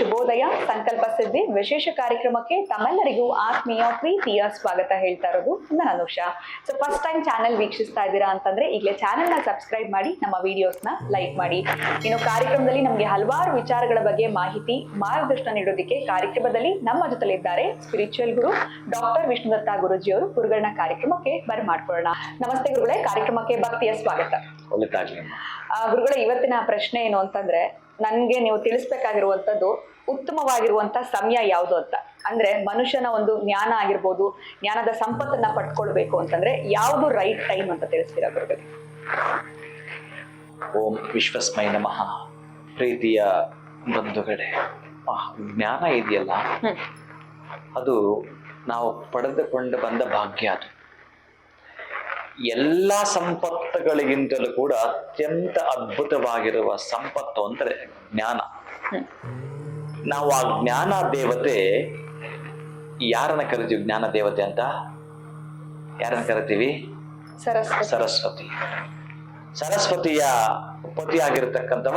ಶುಭೋದಯ ಸಂಕಲ್ಪ ಸಿದ್ಧಿ ವಿಶೇಷ ಕಾರ್ಯಕ್ರಮಕ್ಕೆ ತಮ್ಮೆಲ್ಲರಿಗೂ ಆತ್ಮೀಯ ಪ್ರೀತಿಯ ಸ್ವಾಗತ ಹೇಳ್ತಾ ಇರೋದು ನಾನು Anusha. So first time channel ವೀಕ್ಷಿಸ್ತಾ ಇದ್ದೀರಾ ಅಂತಂದ್ರೆ ಈಗಲೇ ಚಾನೆಲ್ ನ ಸಬ್ಸ್ಕ್ರೈಬ್ ಮಾಡಿ, ನಮ್ಮ ವಿಡಿಯೋಸ್ ನ ಲೈಕ್ ಮಾಡಿ. ಇನ್ನು ಕಾರ್ಯಕ್ರಮದಲ್ಲಿ ನಮಗೆ ಹಲವಾರು ವಿಚಾರಗಳ ಬಗ್ಗೆ ಮಾಹಿತಿ ಮಾರ್ಗದರ್ಶನ ನೀಡೋದಕ್ಕೆ ಕಾರ್ಯಕ್ರಮದಲ್ಲಿ ನಮ್ಮ ಜೊತೆಲಿದ್ದಾರೆ ಸ್ಪಿರಿಚುವಲ್ ಗುರು ಡಾಕ್ಟರ್ ವಿಷ್ಣುದತ್ತ ಗುರುಜಿಯವರು. ಗುರುಗಳನ್ನ ಕಾರ್ಯಕ್ರಮಕ್ಕೆ ಬರಮಾಡ್ಕೊಳ್ಳೋಣ. ನಮಸ್ತೆ ಗುರುಗಳೇ, ಕಾರ್ಯಕ್ರಮಕ್ಕೆ ಭಕ್ತಿಯ ಸ್ವಾಗತ. ಗುರುಗಳೇ, ಇವತ್ತಿನ ಪ್ರಶ್ನೆ ಏನು ಅಂತಂದ್ರೆ, ನನ್ಗೆ ನೀವು ತಿಳಿಸ್ಬೇಕಾಗಿರುವಂತದ್ದು ಉತ್ತಮವಾಗಿರುವಂತ ಸಮಯ ಯಾವುದು ಅಂತ. ಅಂದ್ರೆ ಮನುಷ್ಯನ ಒಂದು ಜ್ಞಾನ ಆಗಿರ್ಬೋದು, ಜ್ಞಾನದ ಸಂಪತ್ತನ್ನ ಪಡ್ಕೊಳ್ಬೇಕು ಅಂತಂದ್ರೆ ಯಾವುದು ರೈಟ್ ಟೈಮ್ ಅಂತ ತಿಳಿಸ್ತೀರಾ ಗುರುಗಳೇ? ಓಂ ವಿಶ್ವಸ್ಮೈ ನಮಃ. ಪ್ರೀತಿಯ ಬಂಧುಗಳೇ, ಜ್ಞಾನ ಇದೆಯಲ್ಲ, ಅದು ನಾವು ಪಡೆದುಕೊಂಡು ಬಂದ ಭಾಗ್ಯ. ಅದು ಎಲ್ಲ ಸಂಪತ್ತುಗಳಿಗಿಂತಲೂ ಕೂಡ ಅತ್ಯಂತ ಅದ್ಭುತವಾಗಿರುವ ಸಂಪತ್ತು ಅಂದರೆ ಜ್ಞಾನ. ನಾವು ಆ ಜ್ಞಾನ ದೇವತೆ ಯಾರನ್ನ ಕರಿತೀವಿ? ಜ್ಞಾನ ದೇವತೆ ಅಂತ ಯಾರನ್ನ ಕರಿತೀವಿ? ಸರಸ್ವತಿ. ಸರಸ್ವತಿಯ ಪತಿಯಾಗಿರ್ತಕ್ಕಂಥವ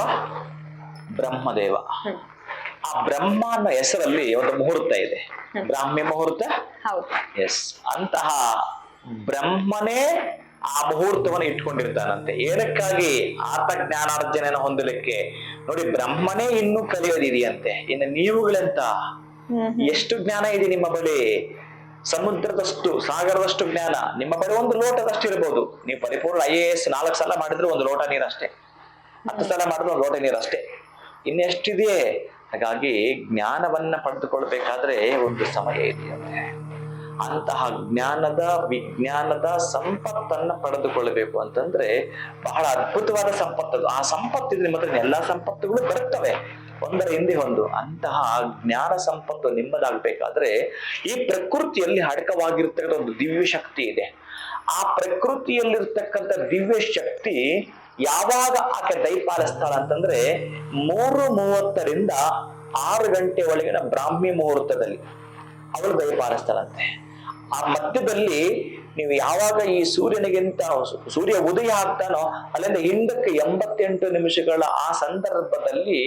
ಬ್ರಹ್ಮದೇವ. ಆ ಬ್ರಹ್ಮನ ಹೆಸರಲ್ಲಿ ಒಂದು ಮುಹೂರ್ತ ಇದೆ, ಬ್ರಾಹ್ಮಿ ಮುಹೂರ್ತ. ಎಸ್, ಅಂತಹ ಬ್ರಹ್ಮನೇ ಆ ಮುಹೂರ್ತವನ್ನು ಇಟ್ಕೊಂಡಿರ್ತಾನಂತೆ. ಏನಕ್ಕಾಗಿ? ಆತ ಜ್ಞಾನಾರ್ಜನೆಯನ್ನು ಹೊಂದಲಿಕ್ಕೆ. ನೋಡಿ, ಬ್ರಹ್ಮನೇ ಇನ್ನೂ ಕಲಿಯೋದಿದೆಯಂತೆ. ಇನ್ನು ನೀವುಗಳಂತ ಎಷ್ಟು ಜ್ಞಾನ ಇದೆ ನಿಮ್ಮ ಬಳಿ? ಸಮುದ್ರದಷ್ಟು, ಸಾಗರದಷ್ಟು ಜ್ಞಾನ ನಿಮ್ಮ ಬಳಿ ಒಂದು ಲೋಟದಷ್ಟು ಇರ್ಬೋದು. ನೀವು ಪರಿಪೂರ್ಣ IAS 4 ಸಲ ಮಾಡಿದ್ರೆ ಒಂದು ಲೋಟ ನೀರಷ್ಟೇ, 10 ಸಲ ಮಾಡಿದ್ರೆ ಒಂದು ಲೋಟ ನೀರಷ್ಟೇ. ಇನ್ನೆಷ್ಟಿದೆ? ಹಾಗಾಗಿ ಜ್ಞಾನವನ್ನ ಪಡೆದುಕೊಳ್ಬೇಕಾದ್ರೆ ಒಂದು ಸಮಯ ಇದೆಯಂತೆ. ಅಂತಹ ಜ್ಞಾನದ ವಿಜ್ಞಾನದ ಸಂಪತ್ತನ್ನ ಪಡೆದುಕೊಳ್ಳಬೇಕು ಅಂತಂದ್ರೆ ಬಹಳ ಅದ್ಭುತವಾದ ಸಂಪತ್ತು. ಆ ಸಂಪತ್ತಿದ್ರೆ ಮಾತ್ರ ಎಲ್ಲಾ ಸಂಪತ್ತುಗಳು ಬರುತ್ತವೆ, ಒಂದರ ಹಿಂದೆ ಒಂದು. ಅಂತಹ ಜ್ಞಾನ ಸಂಪತ್ತು ನಿಮ್ಮದಾಗಬೇಕಾದ್ರೆ ಈ ಪ್ರಕೃತಿಯಲ್ಲಿ ಅಡಕವಾಗಿರ್ತಕ್ಕಂಥ ಒಂದು ದಿವ್ಯ ಶಕ್ತಿ ಇದೆ. ಆ ಪ್ರಕೃತಿಯಲ್ಲಿರ್ತಕ್ಕಂಥ ದಿವ್ಯ ಶಕ್ತಿ ಯಾವಾಗ ಆಕೆ ದಯಪಾಲಿಸ್ತಾಳ ಅಂತಂದ್ರೆ 3:30ರಿಂದ 6 ಗಂಟೆ ಒಳಗಿನ ಬ್ರಾಹ್ಮಿ ಮುಹೂರ್ತದಲ್ಲಿ ಅವಳು ದಯಪಾಲಿಸ್ತಾಳಂತೆ. ಆ ಮಧ್ಯದಲ್ಲಿ ನೀವು ಯಾವಾಗ ಈ ಸೂರ್ಯ ಉದಯ ಆಗ್ತಾನೋ ಅಲ್ಲಿಂದ ಹಿಂದಕ್ಕೆ 88 ನಿಮಿಷಗಳ ಆ ಸಂದರ್ಭದಲ್ಲಿ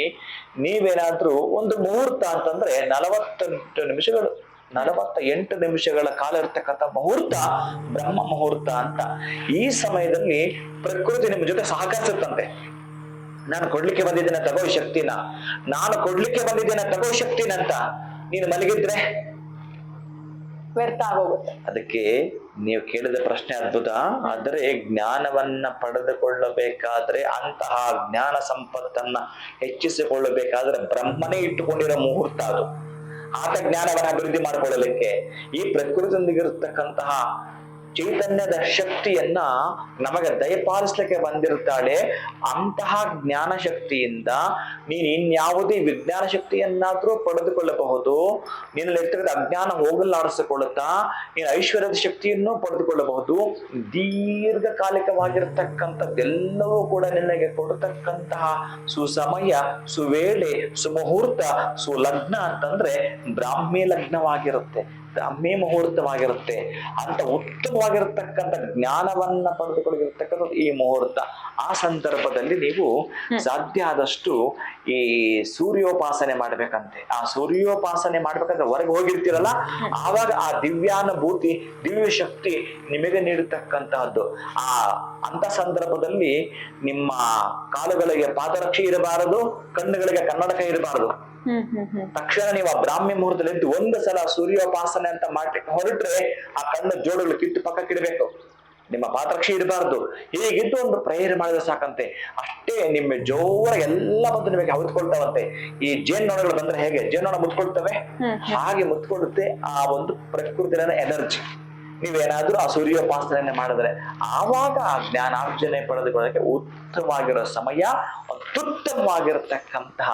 ನೀವೇನಾದ್ರೂ ಒಂದು ಮುಹೂರ್ತ ಅಂತಂದ್ರೆ 48 ನಿಮಿಷಗಳ ಕಾಲ ಇರ್ತಕ್ಕಂಥ ಮುಹೂರ್ತ ಬ್ರಹ್ಮ ಮುಹೂರ್ತ ಅಂತ. ಈ ಸಮಯದಲ್ಲಿ ಪ್ರಕೃತಿ ನಿಮ್ಮ ಜೊತೆ ಸಹಕರಿಸುತ್ತಂತೆ. ನಾನು ಕೊಡ್ಲಿಕ್ಕೆ ಬಂದಿದ್ದೇನೆ ತಗೋ ಶಕ್ತಿನ, ನಾನು ಕೊಡ್ಲಿಕ್ಕೆ ಬಂದಿದ್ದೇನೆ ತಗೋ ಶಕ್ತಿನ ಅಂತ. ನೀನು ಮಲಗಿದ್ರೆ ವ್ಯರ್ಥ ಆಗೋಗುತ್ತೆ. ಅದಕ್ಕೆ ನೀವು ಕೇಳಿದ ಪ್ರಶ್ನೆ ಅದ್ಭುತ. ಆದರೆ ಜ್ಞಾನವನ್ನ ಪಡೆದುಕೊಳ್ಳಬೇಕಾದ್ರೆ, ಅಂತಹ ಜ್ಞಾನ ಸಂಪತ್ತನ್ನ ಹೆಚ್ಚಿಸಿಕೊಳ್ಳಬೇಕಾದ್ರೆ ಬ್ರಹ್ಮನೇ ಇಟ್ಟುಕೊಂಡಿರೋ ಮುಹೂರ್ತ ಅದು. ಆತ ಜ್ಞಾನವನ್ನ ಅಭಿವೃದ್ಧಿ ಮಾಡಿಕೊಳ್ಳಲಿಕ್ಕೆ ಈ ಪ್ರಕೃತಿಯೊಂದಿಗಿರತಕ್ಕಂತಹ ಚೈತನ್ಯದ ಶಕ್ತಿಯನ್ನ ನಮಗೆ ದಯಪಾಲಿಸ್ಲಿಕ್ಕೆ ಬಂದಿರುತ್ತಾಳೆ. ಅಂತಹ ಜ್ಞಾನ ಶಕ್ತಿಯಿಂದ ನೀನು ಇನ್ಯಾವುದೇ ವಿಜ್ಞಾನ ಶಕ್ತಿಯನ್ನಾದ್ರೂ ಪಡೆದುಕೊಳ್ಳಬಹುದು. ನಿನ್ನಲ್ಲಿರ್ತಕ್ಕಂಥ ಅಜ್ಞಾನ ಹೋಗಲಾಡಿಸಿಕೊಳ್ಳುತ್ತಾ ನೀನು ಐಶ್ವರ್ಯದ ಶಕ್ತಿಯನ್ನು ಪಡೆದುಕೊಳ್ಳಬಹುದು. ದೀರ್ಘಕಾಲಿಕವಾಗಿರ್ತಕ್ಕಂಥದ್ದೆಲ್ಲವೂ ಕೂಡ ನಿನಗೆ ಕೊಡತಕ್ಕಂತಹ ಸುಸಮಯ, ಸುವೇಳೆ, ಸುಮುಹೂರ್ತ, ಸುಲಗ್ನ ಅಂತಂದ್ರೆ ಬ್ರಾಹ್ಮಿ ಲಗ್ನವಾಗಿರುತ್ತೆ, ಬ್ರಾಹ್ಮಿ ಮುಹೂರ್ತವಾಗಿರುತ್ತೆ. ಅಂತ ಉತ್ತಮವಾಗಿರತಕ್ಕಂಥ ಜ್ಞಾನವನ್ನ ಪಡೆದುಕೊಳ್ಳಿರ್ತಕ್ಕಂಥ ಈ ಮುಹೂರ್ತ. ಆ ಸಂದರ್ಭದಲ್ಲಿ ನೀವು ಸಾಧ್ಯ ಆದಷ್ಟು ಈ ಸೂರ್ಯೋಪಾಸನೆ ಮಾಡ್ಬೇಕಂತೆ. ಆ ಸೂರ್ಯೋಪಾಸನೆ ಮಾಡ್ಬೇಕಂದ್ರೆ ಹೊರಗೆ ಹೋಗಿರ್ತೀರಲ್ಲ, ಆವಾಗ ಆ ದಿವ್ಯಾನುಭೂತಿ, ದಿವ್ಯ ಶಕ್ತಿ ನಿಮಗೆ ನೀಡತಕ್ಕಂತಹದ್ದು. ಅಂತ ಸಂದರ್ಭದಲ್ಲಿ ನಿಮ್ಮ ಕಾಲುಗಳಿಗೆ ಪಾದರಕ್ಷೆ ಇರಬಾರದು, ಕಣ್ಣುಗಳಿಗೆ ಕನ್ನಡಕ ಇರಬಾರದು. ತಕ್ಷಣ ನೀವು ಆ ಬ್ರಾಹ್ಮಿ ಮುಹೂರ್ತದಲ್ಲಿ ಎದ್ದು ಒಂದು ಸಲ ಸೂರ್ಯೋಪಾಸನೆ ಅಂತ ಮಾಡ್ಲಿಕ್ಕೆ ಹೊರಟ್ರೆ ಆ ಕಣ್ಣು ಜೋಡುಗಳು ಕಿತ್ತು ಪಕ್ಕಕ್ಕೆ ಇಡಬೇಕು, ನಿಮ್ಮ ಪಾತ್ರಕ್ಷೆ ಇರಬಾರ್ದು. ಹೀಗಿದ್ದು ಒಂದು ಪ್ರೇಯರ್ ಮಾಡಿದ್ರೆ ಸಾಕಂತೆ. ಅಷ್ಟೇ ನಿಮ್ಮ ಜೋರ ಎಲ್ಲ ಬಂದು ನಿಮಗೆ ಹೊತ್ಕೊಳ್ತಾವಂತೆ. ಈ ಜೇನ್ನೊಣಗಳು ಬಂದ್ರೆ ಹೇಗೆ ಜೇನ್ನೊಣ ಮುತ್ಕೊಳ್ತವೆ, ಹಾಗೆ ಮುತ್ಕೊಳ್ಳುತ್ತೆ ಆ ಒಂದು ಪ್ರಕೃತಿಯ ಎನರ್ಜಿ. ನೀವೇನಾದ್ರೂ ಆ ಸೂರ್ಯೋಪಾಸನೆ ಮಾಡಿದ್ರೆ ಆವಾಗ ಆ ಜ್ಞಾನಾರ್ಜನೆ ಪಡೆದುಕೊಳ್ಳಕ್ಕೆ ಉತ್ತಮವಾಗಿರೋ ಸಮಯ, ಅತ್ಯುತ್ತಮವಾಗಿರತಕ್ಕಂತಹ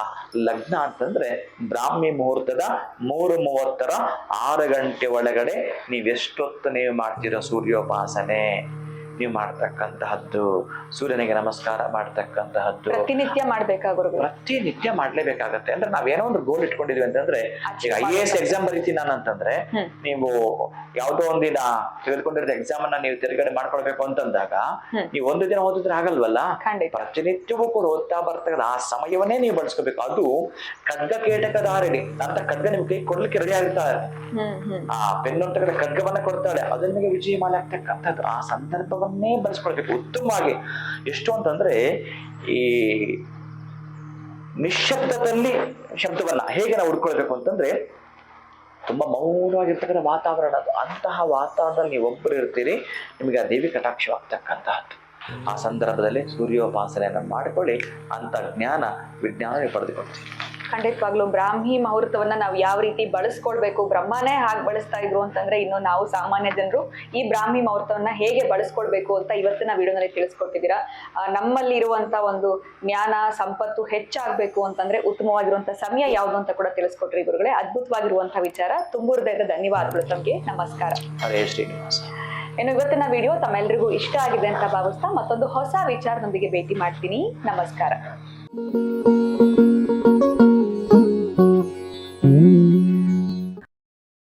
ಲಗ್ನ ಅಂತಂದ್ರೆ ಬ್ರಾಹ್ಮಿ ಮುಹೂರ್ತದ 3:30 6 ಗಂಟೆ ಒಳಗಡೆ ನೀವೆಷ್ಟೊತ್ತು ನೀವು ಮಾಡ್ತೀರೋ ಸೂರ್ಯೋಪಾಸನೆ. ನೀವು ಮಾಡ್ತಕ್ಕಂತಹದ್ದು, ಸೂರ್ಯನಿಗೆ ನಮಸ್ಕಾರ ಮಾಡ್ತಕ್ಕಂತಹದ್ದು ಪ್ರತಿನಿತ್ಯ ಮಾಡ್ಬೇಕಾ ಗುರುಗಳು? ಪ್ರತಿನಿತ್ಯ ಮಾಡ್ಲೇಬೇಕಾಗತ್ತೆ. ಅಂದ್ರೆ ನಾವೇನೋ ಒಂದು ಗೋಲ್ ಇಟ್ಕೊಂಡಿದ್ವಿ ಅಂತಂದ್ರೆ, ಈಗ IAS ಎಕ್ಸಾಮ್ ಬರೀತೀನಿ ನಾನು ಅಂತಂದ್ರೆ, ನೀವು ಯಾವ್ದೋ ಒಂದಿನ ತೆಗೆದುಕೊಂಡಿರೋ ಎಕ್ಸಾಮ್ ಅನ್ನ ನೀವು ತಿರುಗಡೆ ಮಾಡ್ಕೊಳ್ಬೇಕು ಅಂತಂದಾಗ ನೀವು ಒಂದು ದಿನ ಓದಿದ್ರೆ ಆಗಲ್ವಲ್ಲ. ಪ್ರತಿನಿತ್ಯವೂ ಕೂಡ ಓದ್ತಾ ಬರ್ತಾಗಲ್ಲ, ಆ ಸಮಯವನ್ನೇ ನೀವು ಬಳಸ್ಕೋಬೇಕು. ಅದು ಖಡ್ಗ ಕೇಟಕ ಧಾರಣೆ ಅಂತ ಖಡ್ಗ ನಿಮ್ ಕೈ ಕೊಡ್ಲಿಕ್ಕೆ ರೆಡಿ ಆಗಿರ್ತಾರೆ. ಆ ಪೆನ್ ಅಂತ ಖಡ್ಗವನ್ನ ಕೊಡ್ತಾಳೆ, ಅದನ್ನ ನಿಮಗೆ ವಿಜಯ ಮಾಲೆ ಆಗ್ತಕ್ಕಂಥದ್ದು. ಆ ಸಂದರ್ಭವನ್ನೇ ಬಳಸ್ಕೊಳ್ಬೇಕು ಉತ್ತಮವಾಗಿ. ಎಷ್ಟು ಅಂತಂದ್ರೆ, ಈ ನಿಶ್ಶಬ್ದದಲ್ಲಿ ಶಬ್ದವನ್ನ ಹೇಗೆ ನಾವು ಹುಡ್ಕೊಳ್ಬೇಕು ಅಂತಂದ್ರೆ, ತುಂಬಾ ಮೌನವಾಗಿರ್ತಕ್ಕಂಥ ವಾತಾವರಣ ಅದು. ಅಂತಹ ವಾತಾವರಣದಲ್ಲಿ ನೀವು ಒಬ್ಬರು ಇರ್ತೀರಿ, ನಿಮಗೆ ಆ ದೇವಿ ಕಟಾಕ್ಷವಾಗ್ತಕ್ಕಂತಹದ್ದು. ಆ ಸಂದರ್ಭದಲ್ಲಿ ಸೂರ್ಯೋಪಾಸನೆಯನ್ನ ಮಾಡ್ಕೊಳ್ಳಿ, ಅಂತ ಜ್ಞಾನ ವಿಜ್ಞಾನ ನೀವು ಪಡೆದುಕೊಳ್ತೀವಿ. ಖಂಡಿತವಾಗ್ಲೂ ಬ್ರಾಹ್ಮಿ ಮುಹೂರ್ತವನ್ನ ನಾವು ಯಾವ ರೀತಿ ಬಳಸ್ಕೊಳ್ಬೇಕು, ಬ್ರಹ್ಮನೇ ಹಾಗೆ ಬಳಸ್ತಾ ಇದ್ರು ಅಂತಂದ್ರೆ ಇನ್ನು ನಾವು ಸಾಮಾನ್ಯ ಜನರು ಈ ಬ್ರಾಹ್ಮಿ ಮುಹೂರ್ತವನ್ನ ಹೇಗೆ ಬಳಸ್ಕೊಳ್ಬೇಕು ಅಂತ ಇವತ್ತಿನ ವಿಡಿಯೋನಲ್ಲಿ ತಿಳಿಸ್ಕೊಟ್ಟಿದ್ದೀರಾ. ನಮ್ಮಲ್ಲಿ ಇರುವಂತ ಒಂದು ಜ್ಞಾನ ಸಂಪತ್ತು ಹೆಚ್ಚಾಗಬೇಕು ಅಂತಂದ್ರೆ ಉತ್ತಮವಾಗಿರುವಂತ ಸಮಯ ಯಾವುದು ಅಂತ ಕೂಡ ತಿಳಿಸ್ಕೊಟ್ರಿ ಗುರುಗಳೇ. ಅದ್ಭುತವಾಗಿರುವಂತಹ ವಿಚಾರ. ತುಂಬು ಹೃದಯದ ಧನ್ಯವಾದಗಳು ತಮಗೆ. ನಮಸ್ಕಾರ. ಹರೇ ಶ್ರೀನಿವಾಸ. ಇನ್ನು ಇವತ್ತಿನ ವಿಡಿಯೋ ತಮ್ಮೆಲ್ಲರಿಗೂ ಇಷ್ಟ ಆಗಿದೆ ಅಂತ ಭಾವಿಸ್ತಾ ಮತ್ತೊಂದು ಹೊಸ ವಿಚಾರದೊಂದಿಗೆ ಭೇಟಿ ಮಾಡ್ತೀನಿ. ನಮಸ್ಕಾರ.